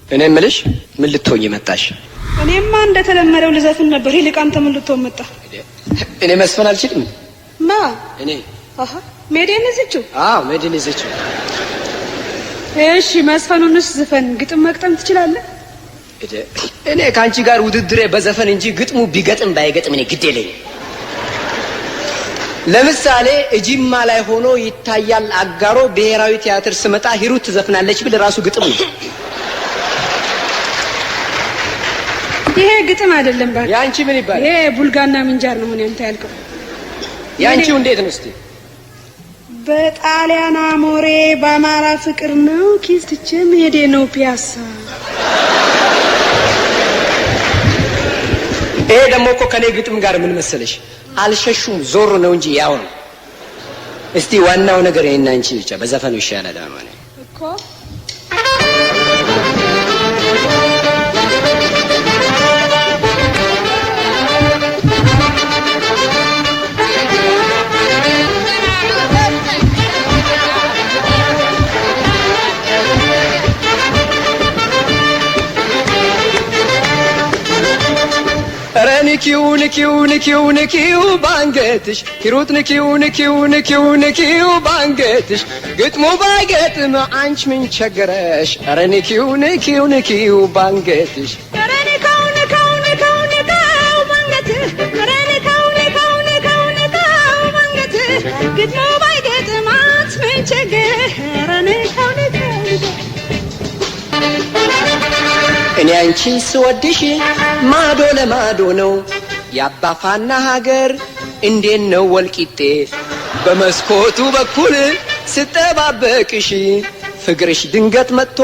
እኔ ምልሽ ምን ልትሆኚ መጣሽ? እኔማ እንደተለመደው ልዘፍን ነበር። ይልቅ አንተ ምን ልትሆን መጣ? እኔ መስፈን አልችልም። ማ እኔ ሜዴን እዚቹ? አዎ ሜዴን እዚቹ። እሺ መስፈኑንስ ዝፈን፣ ግጥም መቅጠም ትችላለህ? እኔ ካንቺ ጋር ውድድሬ በዘፈን እንጂ ግጥሙ ቢገጥም ባይገጥም እኔ ግድ የለኝም። ለምሳሌ እጂማ ላይ ሆኖ ይታያል አጋሮ ብሔራዊ ቲያትር ስመጣ ሂሩት ትዘፍናለች ብል ራሱ ግጥም ነው። ይሄ ግጥም አይደለም ባክ። ያንቺ ምን ይባላል? ይሄ ቡልጋና ምንጃር ነው። ምን ያንተ ያልከው? ያንቺው እንዴት ነው እስቲ? በጣሊያን አሞሬ በአማራ ፍቅር ነው ኪስትቼ መሄዴ ነው ፒያሳ። ይሄ ደግሞ እኮ ከኔ ግጥም ጋር ምን መሰለሽ አልሸሹም ዞር ነው እንጂ ያው ነው። እስቲ ዋናው ነገር እኔና አንቺ ብቻ በዘፈኑ ይሻላል ማለት እኮ። ንኪው ባንገትሽ ሂሩት ንኪው ባንገትሽ ግጥሙ ባይገጥም አንቺ ምን ቸገረሽ? ኧረ ንኪው ባንገትሽ ኧረ ንካው ባንገትሽ ኧረ ንካው ባንገትሽ ግጥሙ ባይገጥም አንቺ ምን ቸገረሽ? ኧረ ንካው እኔ አንቺን ስወድሽ ማዶ ለማዶ ነው ያባፋና ሀገር እንዴት ነው ወልቂጤ በመስኮቱ በኩል ስጠባበቅሽ ፍቅርሽ ድንገት መጥቶ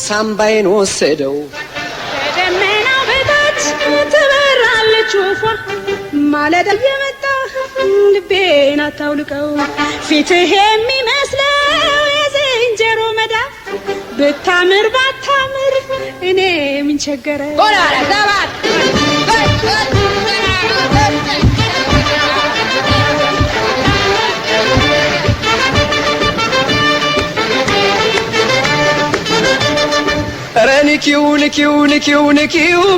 ሳምባዬን ወሰደው። ደመናው በታች ትበራለች ወፏ ማለዳ የመጣ ልቤን አታውልቀው ፊትህ የሚመስለው የዝንጀሮ መዳፍ ብታምር ባታምር እኔ ምን ቸገረ? ቆራራ ሰባት ኧረ ንኪው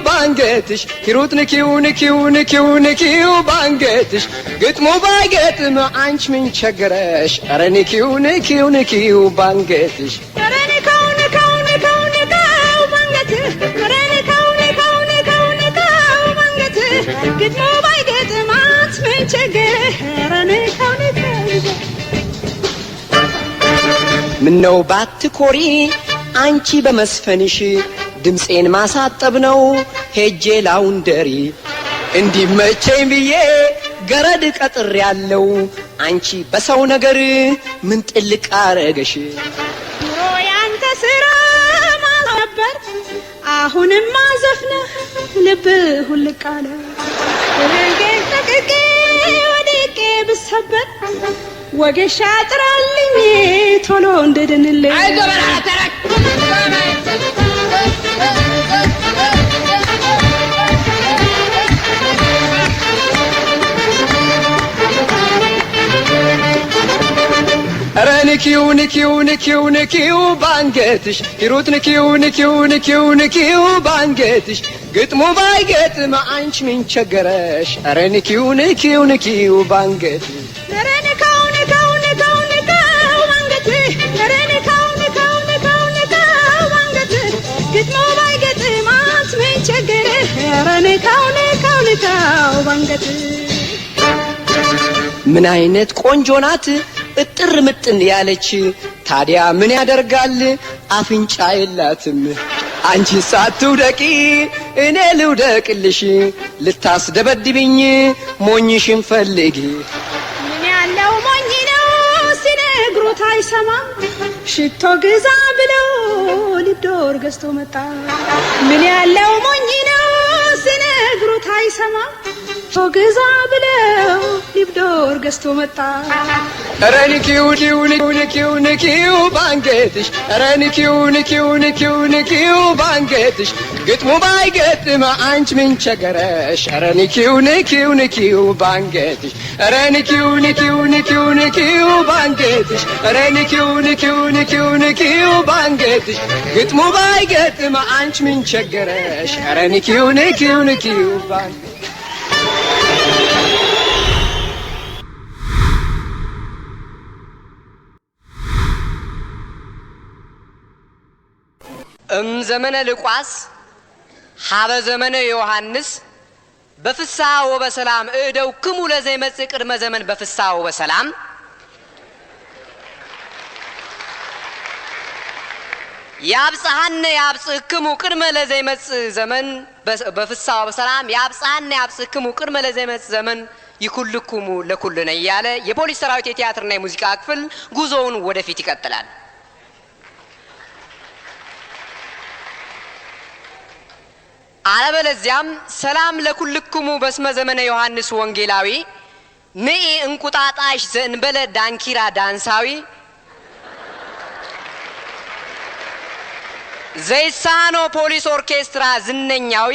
ባንገትሽ ሂሩት ንኪው ባንገትሽ ግጥሙ ባይገጥም አንቺ ምን ቸገረሽ? ኧረ ንኪው ባንገትሽ ኧረ ንካው ባንገትሽ ኧረ ንካው ባንገትሽ ግጥሙ ባይገጥም አንቺ ምን ቸገረሽ? ኧረ ንካው ምነው ባትኮሪ አንቺ በመስፈንሽ ድምፄን ማሳጠብ ነው ሄጄ ላውንደሪ እንዲመቸኝ ብዬ ገረድ ቀጥር ያለው አንቺ በሰው ነገር ምን ጥልቅ አረገሽ? ኑሮ ያንተ ስራ ማለበር አሁንማ ዘፍነህ ልብህ ሁልቅ አለ። ተቅቄ ወድቄ ብሰበር ወጌሻ ጥራልኝ ቶሎ እንደድንልኝ። ኧረ ንኪው ባንገትሽ ሂሩት ንኪው ባንገትሽ ግጥሙ ባይገጥም አንቺ ምን ቸገረሽ? ኧረ ንኪው ባንገትሽ ኧረ ንካው ባንገትሽ ኧረ ንካው ባንገትሽ ግጥሙ ባይገጥም አንቺ ምን ቸገረሽ? ኧረ ንካው ባንገትሽ ምን አይነት ቆንጆ ናት እጥር ምጥን ያለች ታዲያ ምን ያደርጋል አፍንጫ የላትም። አንቺ ሳትውደቂ እኔ ልውደቅልሽ ልታስደበድብኝ ሞኝሽን ፈልጊ። ምን ያለው ሞኝ ነው ሲነግሩት አይሰማም ሽቶ ግዛ ብለው ሊዶር ገዝቶ መጣ። ምን ያለው ሞኝ ነው ሲነግሩት አይሰማም ግዛ ብለው ሊብዶር ገዝቶ መጣ። ኧረ ንኪው ኒው ኒው ንኪው ንኪው ባንገትሽ ኧረ ንኪው ንኪው ንኪው ንኪው ባንገትሽ ግጥሙ ባይገጥም አንቺ ምን ቸገረሽ ኧረ ንኪው ንኪው ንኪው ባንገትሽ ኧረ ንኪው ንኪው ንኪው ንኪው ባንገትሽ ኧረ ንኪው ንኪው ንኪው ንኪው ባንገትሽ ግጥሙ ባይገጥም አንቺ ምን ቸገረሽ ኧረ ንኪው ንኪው ንኪው ባንገትሽ ዘመነ ሉቃስ ሀበ ዘመነ ዮሐንስ በፍስሐ ወበሰላም እደው ክሙ ለዘይመጽእ ቅድመ ዘመን በፍስሐ ወበሰላም ያብጽሐነ ያብጽሕክሙ ቅድመ ለዘይመጽእ ዘመን በፍስሐ ወበሰላም ያብጽሐነ ያብጽሕክሙ ቅድመ ለዘይመጽእ ዘመን ይኩልክሙ ለኩልነ እያለ የፖሊስ ሰራዊት የቲያትርና የሙዚቃ ክፍል ጉዞውን ወደፊት ይቀጥላል። አለበለዚያም ሰላም ለኩልክሙ በስመ ዘመነ ዮሐንስ ወንጌላዊ ንኢ እንቁጣጣሽ ዘእንበለ ዳንኪራ ዳንሳዊ ዘይሳኖ ፖሊስ ኦርኬስትራ ዝነኛዊ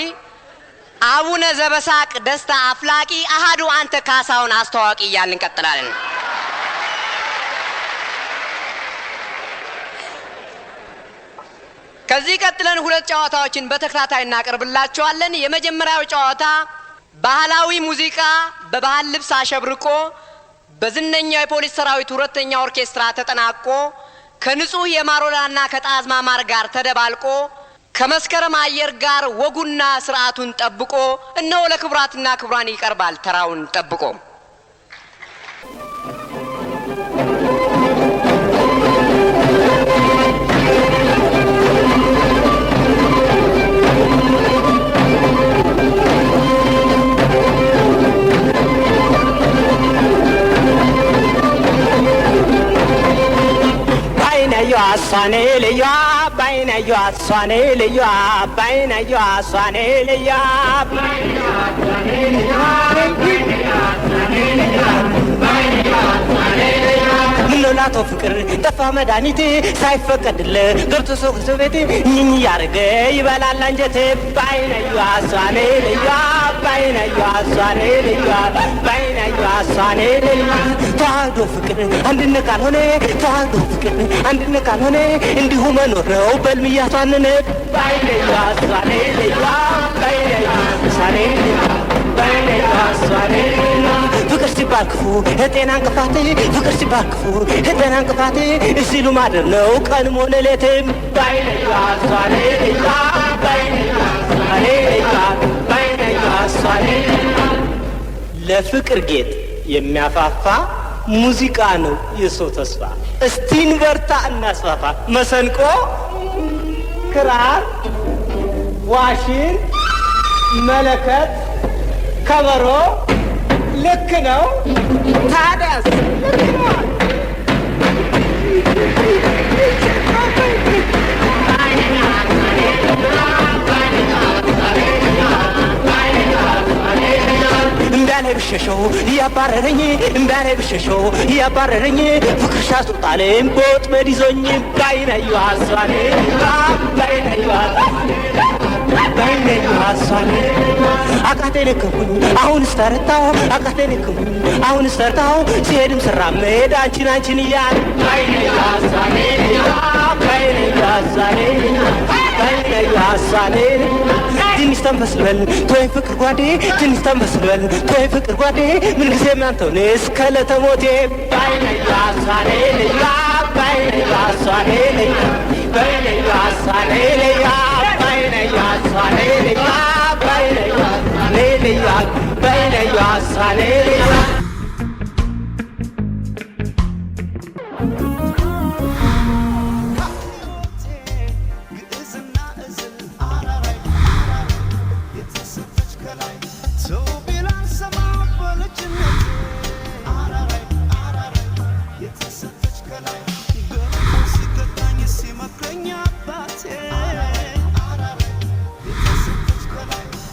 አቡነ ዘበሳቅ ደስታ አፍላቂ አሃዱ አንተ ካሳውን አስተዋቂ እያልን እንቀጥላለን። ከዚህ ቀጥለን ሁለት ጨዋታዎችን በተከታታይ እናቀርብላችኋለን። የመጀመሪያው ጨዋታ ባህላዊ ሙዚቃ በባህል ልብስ አሸብርቆ በዝነኛው የፖሊስ ሰራዊት ሁለተኛ ኦርኬስትራ ተጠናቆ ከንጹህ የማሮላና ከጣዝማ ማር ጋር ተደባልቆ ከመስከረም አየር ጋር ወጉና ስርዓቱን ጠብቆ እነሆ ለክብራትና ክብራን ይቀርባል ተራውን ጠብቆ። Swane liya, baina yo swane liya, baina yo swane liya, baina yo swane liya, baina yo swane liya. ምንላቶ ፍቅር ጠፋ መድኃኒቴ ሳይፈቀድልህ ገብቶ ሰው ከሰቤቴ ኝኝ ያርገ ይበላል አንጀቴ ባይነዩ አሷኔ ልዩ ባይነዩ አሷኔ ልዩ ባይነዩ አሷኔ ልዩ ተዋህዶ ፍቅር አንድነት ካልሆነ ተዋህዶ ፍቅር አንድነት ካልሆነ እንዲሁ መኖር ነው በልም እያሷንን ባይነዩ አሷኔ ልዩ ባይነዩ አሷኔ ልዩ ባይነዩ አሷኔ ፍቅር ሲባል ክፉ የጤና እንቅፋት ፍቅር ሲባል ክፉ የጤና እንቅፋት ሲሉ ማደር ነው ቀንም ሆነ ሌትም ባይነዩ አሷኔ ልዩ ባይነዩ አሷኔ ልዩ ባይነዩ አሷኔ ለፍቅር ጌጥ የሚያፋፋ ሙዚቃ ነው የሰው ተስፋ። እስቲን በርታ እናስፋፋ። መሰንቆ፣ ክራር፣ ዋሽን፣ መለከት፣ ከበሮ ልክ ነው። ታዲያስ ልክ ነው። እምቢያለኝ ብሸሸው እያባረረኝ እምቢያለኝ ብሸሸው እያባረረኝ ፍቅር ሻስወጣልኝ በወጥመድ ይዞኝ ባይነዩ አሷኔ ባይነዩ ባይነዩ አሷኔ አቃቴን እከኩኝ አሁንስ ተረታሁ አቃቴን እከኩኝ አሁንስ ተረታሁ ሲሄድም ስራመድ አንቺን አንቺን እያል ባይነዩ አሷኔ ባይነዩ አሷኔ ባይነዩ አሷኔ ትንሽ ተንፈስ በል ተወኝ ፍቅር ጓዴ ትንሽ ተንፈስ በል ተወኝ ፍቅር ጓዴ ምንጊዜም ያንተው ነህ እስከ ዕለተ ሞቴ ባይነዩ አሷኔ ልዩ ባይነዩ አሷኔ ልዩ ባይነዩ አሷኔ ልዩ ባይነዩ አሷኔ ልዩ ባይነዩ አሷኔ ልዩ ባይነዩ አሷኔ ልዩ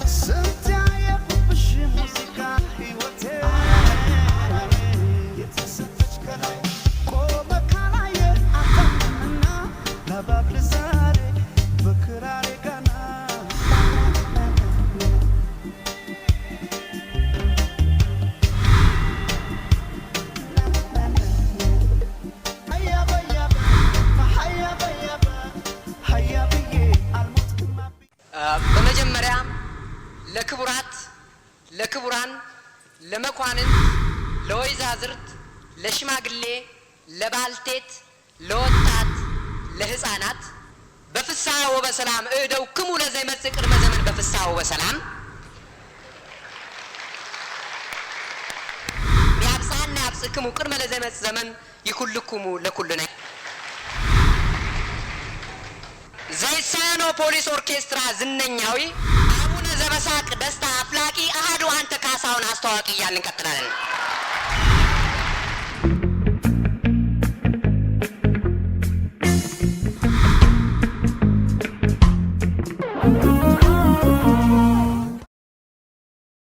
Santa, yeah, but she music. ለክቡራት ለክቡራን ለመኳንን ለወይዛዝርት ለሽማግሌ ለባልቴት ለወጣት ለህፃናት በፍስሐ ወበሰላም እደውክሙ ለዘይመጽእ ቅድመ ዘመን በፍስሐ ወበሰላም ያብጽሐና ያብጽሕክሙ ቅድመ ለዘይመጽእ ዘመን ይኩልክሙ ለኩልነ ዘይሳኖ ፖሊስ ኦርኬስትራ ዝነኛዊ አቡነ ዘበሳቅ ደስታ አፍላቂ አሃዱ አንተ ካሳሁን አስተዋቂ እያልን እንቀጥላለን።